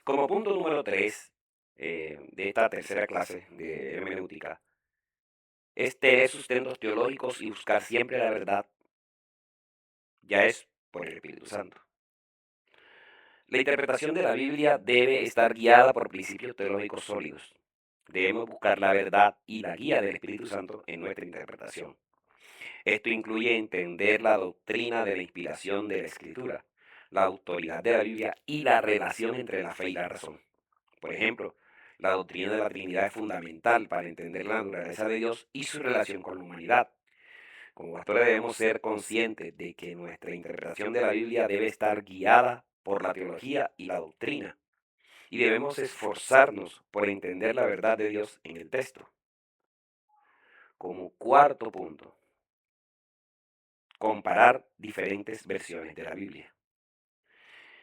Como punto número 3 de esta tercera clase de hermenéutica, es tener sustentos teológicos y buscar siempre la verdad, ya es por el Espíritu Santo. La interpretación de la Biblia debe estar guiada por principios teológicos sólidos. Debemos buscar la verdad y la guía del Espíritu Santo en nuestra interpretación. Esto incluye entender la doctrina de la inspiración de la Escritura, la autoridad de la Biblia y la relación entre la fe y la razón. Por ejemplo, la doctrina de la Trinidad es fundamental para entender la naturaleza de Dios y su relación con la humanidad. Como pastores debemos ser conscientes de que nuestra interpretación de la Biblia debe estar guiada por la teología y la doctrina, y debemos esforzarnos por entender la verdad de Dios en el texto. Como cuarto punto, comparar diferentes versiones de la Biblia.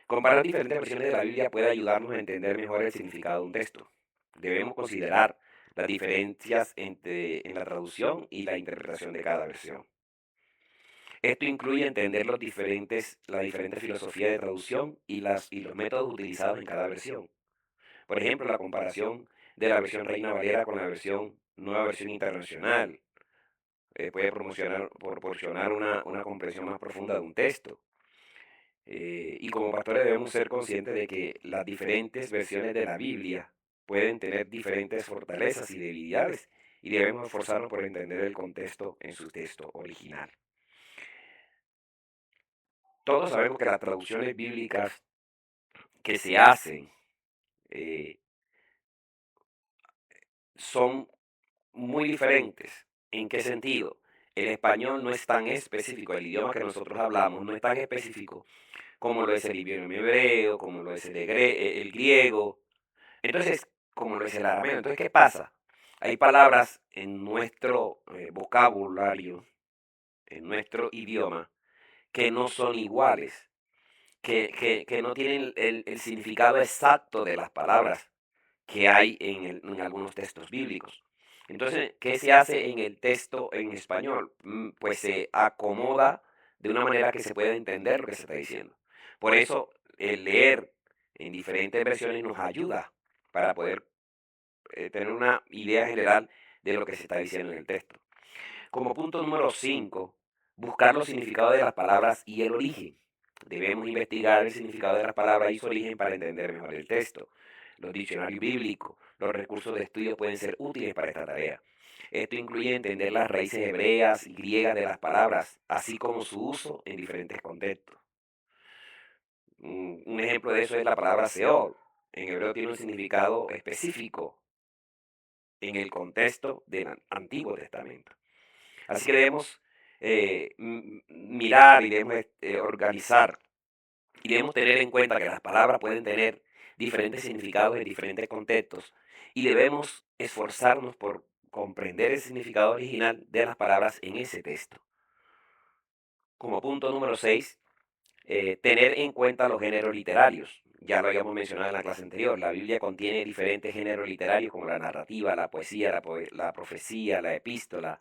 Comparar diferentes versiones de la Biblia puede ayudarnos a entender mejor el significado de un texto. Debemos considerar las diferencias en la traducción y la interpretación de cada versión. Esto incluye entender la diferente filosofía de traducción y los métodos utilizados en cada versión. Por ejemplo, la comparación de la versión Reina Valera con la nueva versión internacional puede proporcionar una comprensión más profunda de un texto. Y como pastores debemos ser conscientes de que las diferentes versiones de la Biblia pueden tener diferentes fortalezas y debilidades y debemos esforzarnos por entender el contexto en su texto original. Todos sabemos que las traducciones bíblicas que se hacen eh, son muy diferentes. ¿En qué sentido? El español no es tan específico, el idioma que nosotros hablamos no es tan específico como lo es el idioma hebreo, como lo es el griego. Entonces, como lo es el arameo. Entonces, ¿qué pasa? Hay palabras en nuestro vocabulario, en nuestro idioma, que no son iguales, que no tienen el significado exacto de las palabras que hay en algunos textos bíblicos. Entonces, ¿qué se hace en el texto en español? Pues se acomoda de una manera que se pueda entender lo que se está diciendo. Por eso, el leer en diferentes versiones nos ayuda para poder tener una idea general de lo que se está diciendo en el texto. Como punto número 5, buscar los significados de las palabras y el origen. Debemos investigar el significado de las palabras y su origen para entender mejor el texto. Los diccionarios bíblicos, los recursos de estudio pueden ser útiles para esta tarea. Esto incluye entender las raíces hebreas y griegas de las palabras, así como su uso en diferentes contextos. Un ejemplo de eso es la palabra Seol. En hebreo tiene un significado específico en el contexto del Antiguo Testamento. Así que debemos mirar y debemos organizar y debemos tener en cuenta que las palabras pueden tener diferentes significados en diferentes contextos y debemos esforzarnos por comprender el significado original de las palabras en ese texto. Como punto número 6, tener en cuenta los géneros literarios. Ya lo habíamos mencionado en la clase anterior. La Biblia contiene diferentes géneros literarios como la narrativa, la poesía, la profecía, la epístola.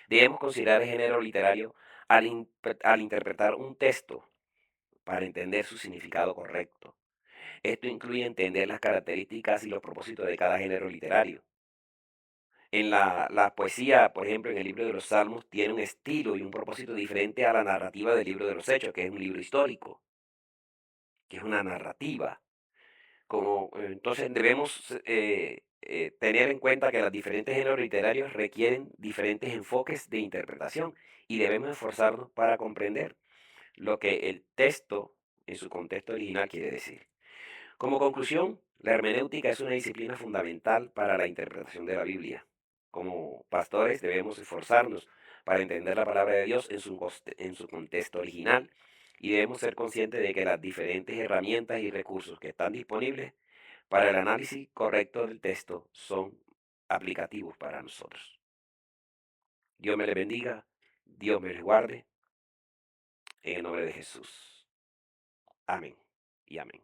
Debemos considerar el género literario al interpretar un texto para entender su significado correcto. Esto incluye entender las características y los propósitos de cada género literario. En la poesía, por ejemplo, en el libro de los Salmos, tiene un estilo y un propósito diferente a la narrativa del libro de los Hechos, que es un libro histórico, que es una narrativa. Entonces debemos tener en cuenta que los diferentes géneros literarios requieren diferentes enfoques de interpretación y debemos esforzarnos para comprender lo que el texto en su contexto original quiere decir. Como conclusión, la hermenéutica es una disciplina fundamental para la interpretación de la Biblia. Como pastores debemos esforzarnos para entender la palabra de Dios en su contexto original y debemos ser conscientes de que las diferentes herramientas y recursos que están disponibles para el análisis correcto del texto son aplicativos para nosotros. Dios me les bendiga, Dios me les guarde, en el nombre de Jesús. Amén y amén.